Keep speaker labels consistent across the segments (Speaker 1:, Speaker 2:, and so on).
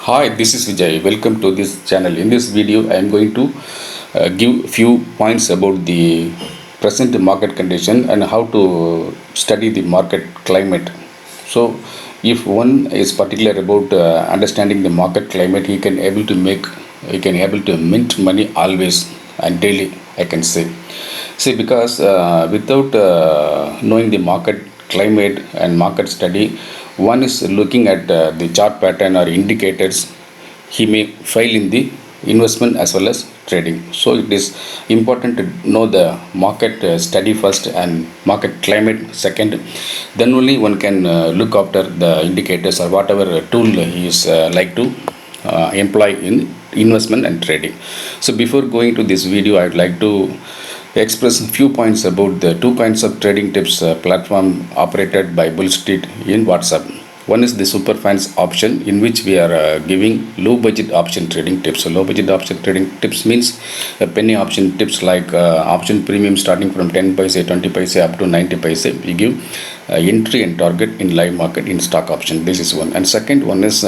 Speaker 1: Hi, this is Vijay. Welcome to this channel. In this video, I am going to give few points about the present market condition and how to study the market climate. So, if one is particular about understanding the market climate, he can able to mint money always and daily. I can say. See, because without knowing the market climate and market study, one is looking at the chart pattern or indicators, he may fail in the investment as well as trading. So it is important to know the market study first and market climate second. Then only one can look after the indicators or whatever tool he is like to employ in investment and trading. So before going to this video, I would like to express a few points about the two kinds of trading tips platform operated by Bull Street in WhatsApp. One is the super fans option, in which we are giving low budget option trading tips. So low budget option trading tips means penny option tips like option premium starting from 10 paise, 20 paise up to 90 paise. We give entry and target in live market in stock option. This is one. And second one is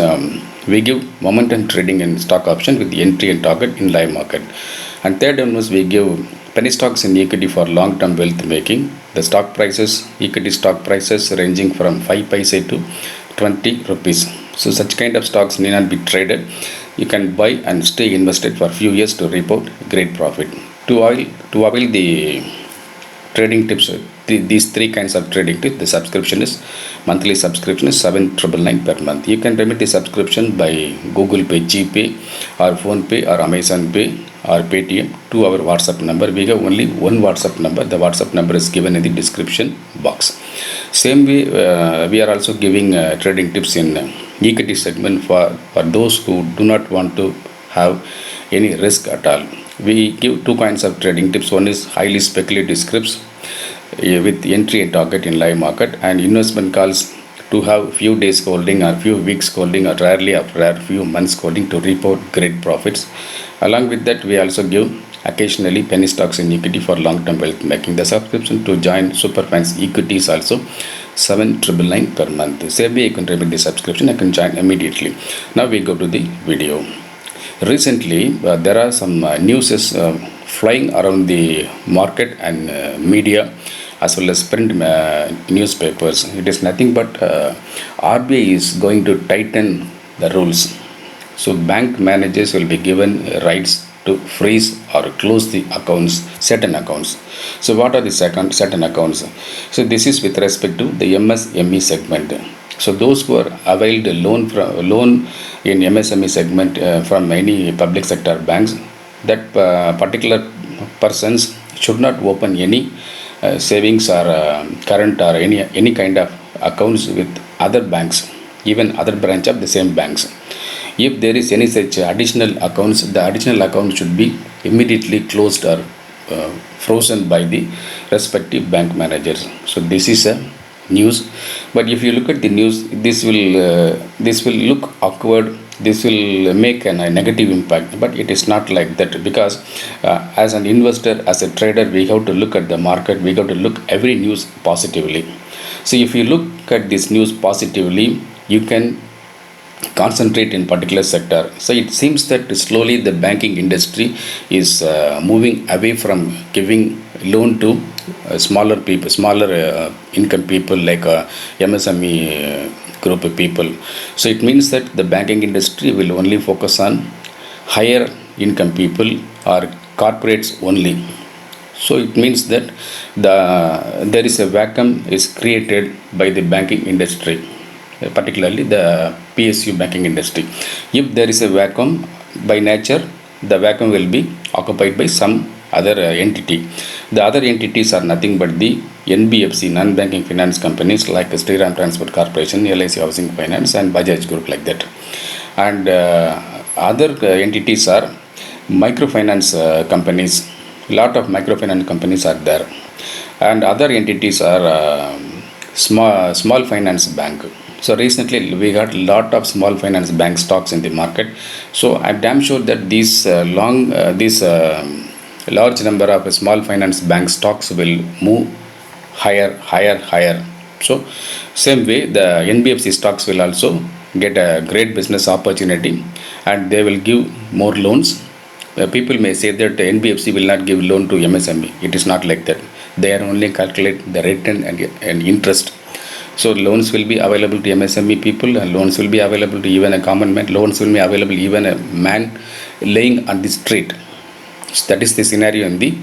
Speaker 1: we give momentum trading in stock option with the entry and target in live market. And third one is we give penny stocks in equity for long-term wealth making. The stock prices, equity stock prices ranging from 5 paise to 20 rupees. So such kind of stocks need not be traded. You can buy and stay invested for a few years to report great profit. To avail the trading tips, these three kinds of trading tips, the subscription is monthly subscription is 7,999 per month. You can remit the subscription by Google Pay, GPay, or Phone Pay, or Amazon Pay, or Paytm to our WhatsApp number. We have only one WhatsApp number. The WhatsApp number is given in the description box. Same way, we are also giving trading tips in equity segment for those who do not want to have any risk at all. We give two kinds of trading tips. One is highly speculative scripts with entry and target in live market, and investment calls to have few days holding or few weeks holding or rarely after a few months holding to report great profits. Along with that, we also give occasionally penny stocks in equity for long-term wealth making. The subscription to join Superfans equity is also 7,999 per month. Same way, you can remit the subscription. I can join immediately. Now we go to the video. Recently, there are some news flying around the market and media as well as print newspapers. It is nothing but RBI is going to tighten the rules. So bank managers will be given rights to freeze or close the accounts, certain accounts. So what are the certain accounts? So this is with respect to the MSME segment. So those who are availed loan in MSME segment from any public sector banks, that particular persons should not open any savings or current or any kind of accounts with other banks, even other branch of the same banks. If there is any such additional accounts, the additional account should be immediately closed or frozen by the respective bank managers. So this is a news. But if you look at the news, this will look awkward. This will make a negative impact, but it is not like that, because as an investor, as a trader, we have to look at the market. We have to look every news positively. So if you look at this news positively, you can concentrate in particular sector. So it seems that slowly the banking industry is moving away from giving loan to smaller people, smaller income people like MSME group of people. So it means that the banking industry will only focus on higher income people or corporates only. So it means that there is a vacuum is created by the banking industry, particularly the PSU banking industry. If there is a vacuum, by nature, the vacuum will be occupied by some other entity. The other entities are nothing but the NBFC, non-banking finance companies like Shriram Transport Corporation, LIC Housing Finance, and Bajaj Group, like that. And other entities are microfinance companies. Lot of microfinance companies are there, and other entities are small finance bank. So recently we got a lot of small finance bank stocks in the market. So I'm damn sure that these large number of small finance bank stocks will move higher. So same way the NBFC stocks will also get a great business opportunity, and they will give more loans. People may say that NBFC will not give loan to MSME. It is not like that. They are only calculate the return and interest. So loans will be available to MSME people, and loans will be available to even a common man. Loans will be available even a man laying on the street. So that is the scenario in the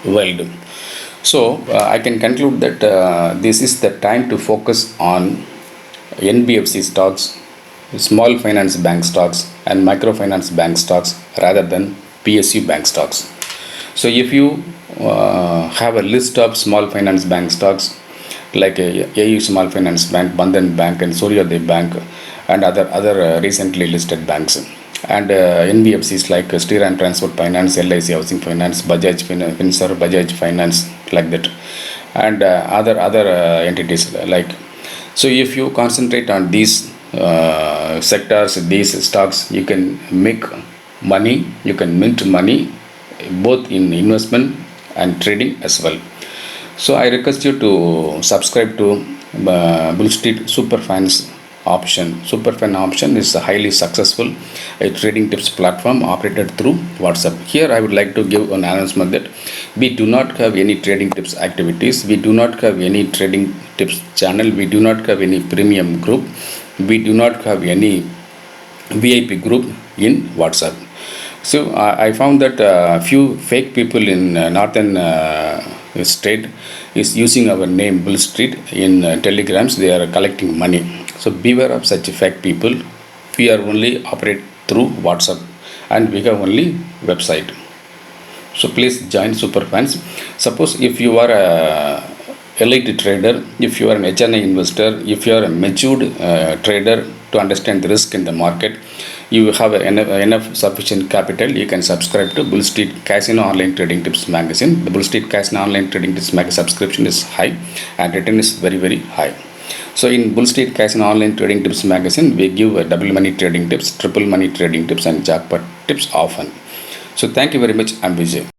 Speaker 1: world. So I can conclude that this is the time to focus on NBFC stocks, small finance bank stocks, and microfinance bank stocks rather than PSU bank stocks. So if you have a list of small finance bank stocks like AU Small Finance Bank, Bandhan Bank, and Suryoday Bank, and other recently listed banks, and NBFCs like Shriram Transport Finance, LIC Housing Finance, Bajaj Finserv, Bajaj Finance, like that, and other entities like. So if you concentrate on these sectors, these stocks, you can make money, you can mint money both in investment and trading as well. So I request you to subscribe to Bull Street Superfinance option. Superfin option is a highly successful trading tips platform operated through WhatsApp. Here I would like to give an announcement that we do not have any trading tips activities. We do not have any trading tips channel. We do not have any premium group. We do not have any VIP group in WhatsApp. So I found that few fake people in northern state is using our name Bull Street in telegrams. They are collecting money. So beware of such fake people. We are only operate through WhatsApp, and we have only website. So please join Superfans. Suppose if you are a elite trader, if you are an HNI investor, if you are a matured trader to understand the risk in the market, you have enough sufficient capital, you can subscribe to Bull Street Casino Online Trading Tips magazine. The Bull Street Casino Online Trading Tips magazine subscription is high and return is very, very high. So in Bull Street Casino Online Trading Tips magazine, we give double money trading tips, triple money trading tips, and jackpot tips often. So thank you very much. I'm Vijay.